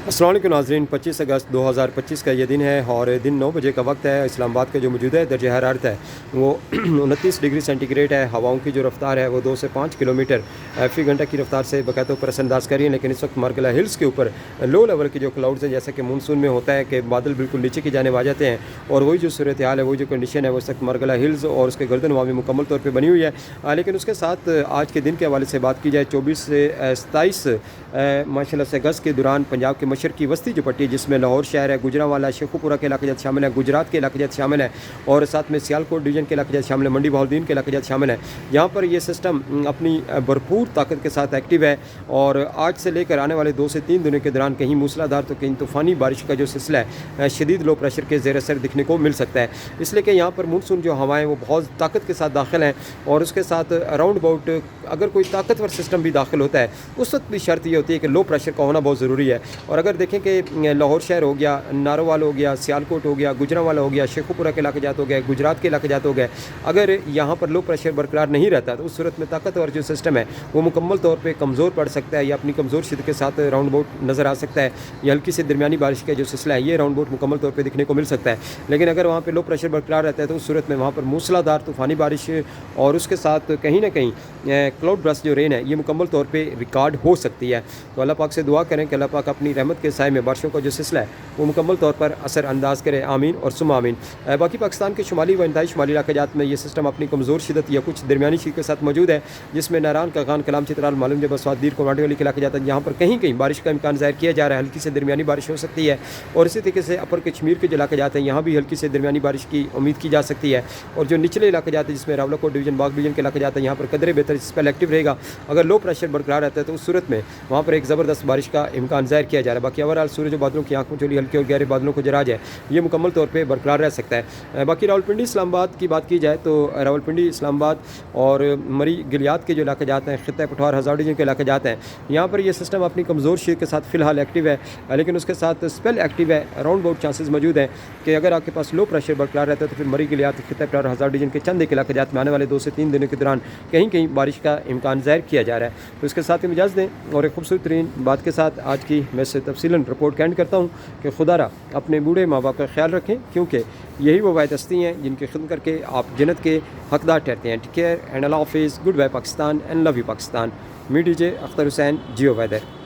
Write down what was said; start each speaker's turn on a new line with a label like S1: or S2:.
S1: अस्सलाम वालेकुम नाज़रीन। 25 अगस्त 2025 का ये दिन है और दिन 9 बजे का वक्त है। इस्लामाबाद का जो मौजूदा दर्जा हरारत है वो 29 डिग्री सेंटीग्रेड है। हवाओं की जो रफ्तार है वो 2 से 5 किलोमीटर फ़ी घंटा की रफ्तार से बाकायदा ऊपर असरअंदाज कर रही है। लेकिन इस वक्त मार्गला हिल्स के ऊपर लो लेवल के जो क्लाउड्स हैं, जैसा कि मानसून में होता है कि बादल बिल्कुल नीचे की जाने आ जाते हैं, और वही जो सूरत हाल है, वही जो कंडीशन है वो इस वक्त मार्गला हिल्स और उसके गर्दनवा में मुकम्मल तौर पर बनी हुई है। लेकिन उसके साथ आज के दिन के हवाले से बात की जाए, 24 से 27 माशाल्लाह से अगस्त के दौरान पंजाब के मशरक़ की वस्ती जो पट्टी, जिसमें लाहौर शहर है, गुजरांवाला, शेखुपुरा के इलाके जात शामिल है, गुजरात के इलाके जात शामिल है, और साथ में सियालकोट डिवीज़न के इलाके जात शामिल है, मंडी बहाउद्दीन के इलाके जात शामिल है। यहाँ पर यह सिस्टम अपनी भरपूर ताकत के साथ एक्टिव है और आज से लेकर आने वाले 2 से 3 दिनों के दौरान कहीं मूसलाधार तो कहीं तूफ़ानी बारिश का जो सिलसिला है शदीद लो प्रेशर के ज़ेर असर दिखने को मिल सकता है। इसलिए कि यहाँ पर मानसून जो हवाएँ वो बहुत ताकत के साथ दाखिल हैं, और उसके साथ अराउंड अबाउट अगर कोई ताकतवर सिस्टम भी दाखिल होता है उस वक्त भी शर्त ये होती है कि लो प्रेशर का होना बहुत ज़रूरी है। और अगर देखें कि लाहौर शहर हो गया, नारोवाल हो गया, सियालकोट हो गया, गुजरांवाला हो गया, शेखुपुरा के इलाके जात हो गए, गुजरात के इलाके जात हो गए, अगर यहाँ पर लो प्रेशर बरकरार नहीं रहता तो उस सूरत में ताकतवर जो सिस्टम है वो मुकम्मल तौर पर कमज़ोर पड़ सकता है या अपनी कमज़ोर शिद्दत के साथ राउंड अबाउट नज़र आ सकता है। या हल्की से दरमियानी बारिश का जो सिलसिला है ये राउंड अबाउट मुकम्मल तौर पर दिखने को मिल सकता है। लेकिन अगर वहाँ पर लो प्रेशर बरकरार रहता है तो उस सूरत में वहाँ पर मूसलाधार तूफ़ानी बारिश और उसके साथ कहीं ना कहीं क्लाउड ब्रस्ट जो रेन है ये मुकम्मल तौर पर रिकॉर्ड हो सकती है। तो अल्लाह पाक से दुआ करें कि अल्लाह पाक अपनी रहमत के साए में बारिशों का जो सिलसिला है वो मुकम्मल तौर पर असर अंदाज करे। आमीन और सुमा आमीन। बाकी पाकिस्तान के शुमाली व इंतहाई शुमाली इलाके जात में ये सिस्टम अपनी कमज़ोर शिदत या कुछ दरमियानी शिदत के साथ मौजूद है, जिसमें नारान का खान कलाम चित्राल मालूम जब स्वादीर कोमाटी वाली के इलाके जाता है, यहाँ पर कहीं कहीं बारिश का इम्कान ज़ाहिर किया जा रहा है। हल्की से दरमियानी बारिश हो सकती है, और इसी तरीके से अपर कश्मीर के जो इलाके जाते हैं यहाँ भी हल्की से दरमियानी बारिश की उम्मीद की जा सकती है। और जो निचले इलाके जाते हैं जिसमें रावलाकोट डिवीजन, बाग डिवीजन के इलाके जाते हैं, यहाँ पर कदरे बेहतर स्पेल एक्टिव रहेगा। अगर लो प्रेशर बरकरार रहता है तो उस सूरत में वहाँ पर एक ज़बरदस्त बारिश का इम्कान ज़ाहिर किया जा रहा है। बाकी ओवरऑल सूरज बादलों की आंखों चोली हल्के और गहरे बादलों को जराज है ये मुकम्मल तौर पे बरकरार रह सकता है। बाकी रावलपिंडी इस्लामाबाद की बात की जाए तो रावलपिंडी इस्लामाबाद और मरी गिलियात के जो इलाके जाते हैं, खित्ता पठवार हज़ार डिवीजन के इलाके जाते हैं, यहाँ पर यह सिस्टम अपनी कमज़ोर शीर के साथ फ़िलहाल एक्टिव है, लेकिन उसके साथ स्पेल एक्टिव है। अराउंड बहुत चांसेस मौजूद हैं कि अगर आपके पास लो प्रेशर बरकरार रहता है तो फिर मरी गिलियात, खित्ता पठवार हज़ार डिवीजन के चंद एक इलाके जात में आने वाले 2 से 3 दिनों के दौरान कहीं कहीं बारिश का इम्कान ज़ाहिर किया जा रहा है। तो इसके साथ ही इजाज़त दें और एक खूबसूरत तरीन बात के साथ आज की मैं से तफसीलन रिपोर्ट का एंड करता हूँ कि खुदारा अपने बूढ़े माँ बाप का ख्याल रखें, क्योंकि यही वो वाहिद हस्ती हैं जिनकी खिदमत करके आप जन्नत के हकदार ठहरते हैं। टेक केयर एंड अल्लाह हाफिज़। Good bye Pakistan and love you Pakistan. Me DJ Akhtar Hussain, Geo weather.